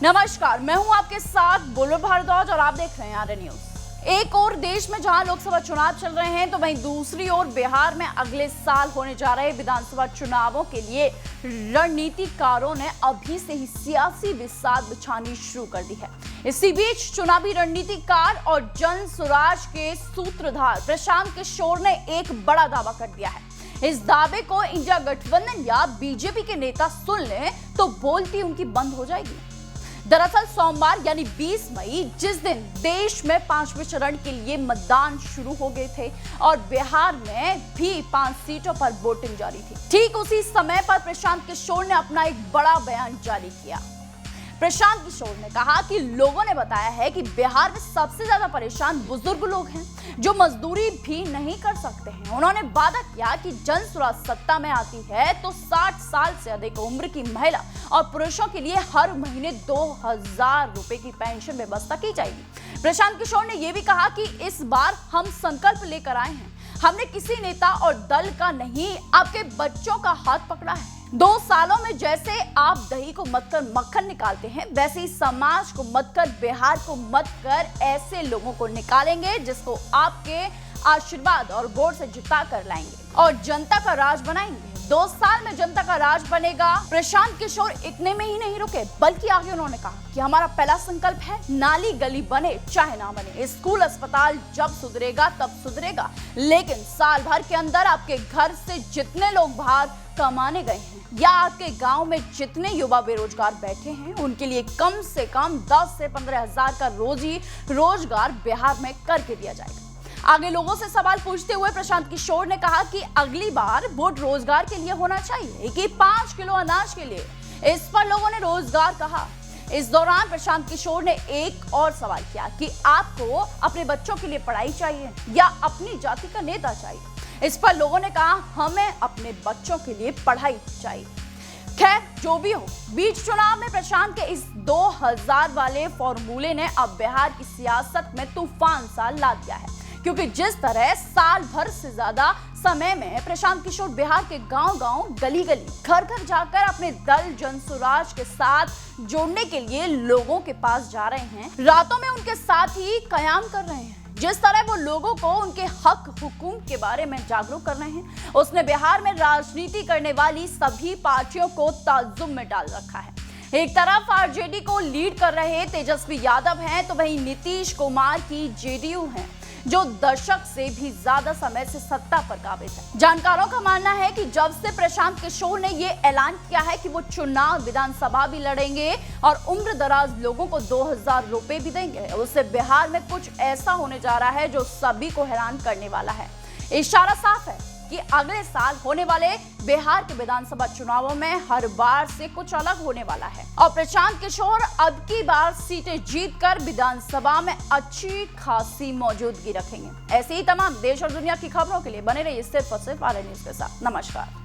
नमस्कार, मैं हूं आपके साथ बुलबुल भारद्वाज और आप देख रहे हैं आर्य न्यूज। एक और देश में जहां लोकसभा चुनाव चल रहे हैं तो वहीं दूसरी ओर बिहार में अगले साल होने जा रहे विधानसभा चुनावों के लिए रणनीतिकारों ने अभी से ही सियासी बिसात बिछानी शुरू कर दी है। इसी बीच चुनावी रणनीतिकार और जन स्वराज के सूत्रधार प्रशांत किशोर ने एक बड़ा दावा कर दिया है। इस दावे को इंडिया गठबंधन या बीजेपी के नेता सुन लें तो बोलती उनकी बंद हो जाएगी। दरअसल सोमवार यानी 20 मई जिस दिन देश में 5वें चरण के लिए मतदान शुरू हो गए थे और बिहार में भी 5 सीटों पर वोटिंग जारी थी, ठीक उसी समय पर प्रशांत किशोर ने अपना एक बड़ा बयान जारी किया। प्रशांत किशोर ने कहा कि लोगों ने बताया है कि बिहार में सबसे ज्यादा परेशान बुजुर्ग लोग हैं जो मजदूरी भी नहीं कर सकते हैं। उन्होंने वादा किया कि जन स्वराज सत्ता में आती है तो 60 साल से अधिक उम्र की महिला और पुरुषों के लिए हर महीने 2000 रुपए की पेंशन व्यवस्था की जाएगी। प्रशांत किशोर ने यह भी कहा कि इस बार हम संकल्प लेकर आए हैं, हमने किसी नेता और दल का नहीं, आपके बच्चों का हाथ पकड़ा है। 2 सालों में जैसे आप दही को मत कर मक्खन निकालते हैं, वैसे ही समाज को मत कर, बिहार को मत कर ऐसे लोगों को निकालेंगे जिसको आपके आशीर्वाद और वोट से जिता कर लाएंगे और जनता का राज बनाएंगे। 2 साल में जनता का राज बनेगा। प्रशांत किशोर इतने में ही नहीं रुके, बल्कि आगे उन्होंने कहा कि हमारा पहला संकल्प है नाली गली बने चाहे ना बने, स्कूल अस्पताल जब सुधरेगा तब सुधरेगा, लेकिन साल भर के अंदर आपके घर से जितने लोग बाहर कमाने गए हैं या आपके गांव में जितने युवा बेरोजगार बैठे हैं उनके लिए कम से कम 10 से 15 हजार का रोजगार बिहार में करके दिया जाएगा। आगे लोगों से सवाल पूछते हुए प्रशांत किशोर ने कहा कि अगली बार वोट रोजगार के लिए होना चाहिए कि 5 किलो अनाज के लिए। इस पर लोगों ने रोजगार कहा। इस दौरान प्रशांत किशोर ने एक और सवाल किया कि आपको अपने बच्चों के लिए पढ़ाई चाहिए या अपनी जाति का नेता चाहिए। इस पर लोगों ने कहा हमें अपने बच्चों के लिए पढ़ाई चाहिए। खैर जो भी हो, बीच चुनाव में प्रशांत के इस 2000 वाले फॉर्मूले ने अब बिहार की सियासत में तूफान सा ला दिया है, क्योंकि जिस तरह साल भर से ज्यादा समय में प्रशांत किशोर बिहार के गांव-गांव, गली-गली, घर-घर जाकर अपने दल जन स्वराज के साथ जोड़ने के लिए लोगों के पास जा रहे हैं, रातों में उनके साथ ही कयाम कर रहे हैं। जिस तरह वो लोगों को उनके हक हुकूम के बारे में जागरूक कर रहे हैं, उसने बिहार में राजनीति करने वाली सभी पार्टियों को ताज्जुब में डाल रखा है। एक तरफ आरजेडी को लीड कर रहे तेजस्वी यादव हैं तो वहीं नीतीश कुमार की जेडीयू है जो दशक से भी ज्यादा समय से सत्ता पर काबिज है। जानकारों का मानना है कि जब से प्रशांत किशोर ने ये ऐलान किया है कि वो चुनाव विधानसभा भी लड़ेंगे और उम्र दराज लोगों को 2000 रुपए भी देंगे, उससे बिहार में कुछ ऐसा होने जा रहा है जो सभी को हैरान करने वाला है। इशारा साफ है कि अगले साल होने वाले बिहार के विधानसभा चुनावों में हर बार से कुछ अलग होने वाला है और प्रशांत किशोर अब की बार सीटें जीतकर विधानसभा में अच्छी खासी मौजूदगी रखेंगे। ऐसे ही तमाम देश और दुनिया की खबरों के लिए बने रहिए सिर्फ और सिर्फ आर्य न्यूज के साथ। नमस्कार।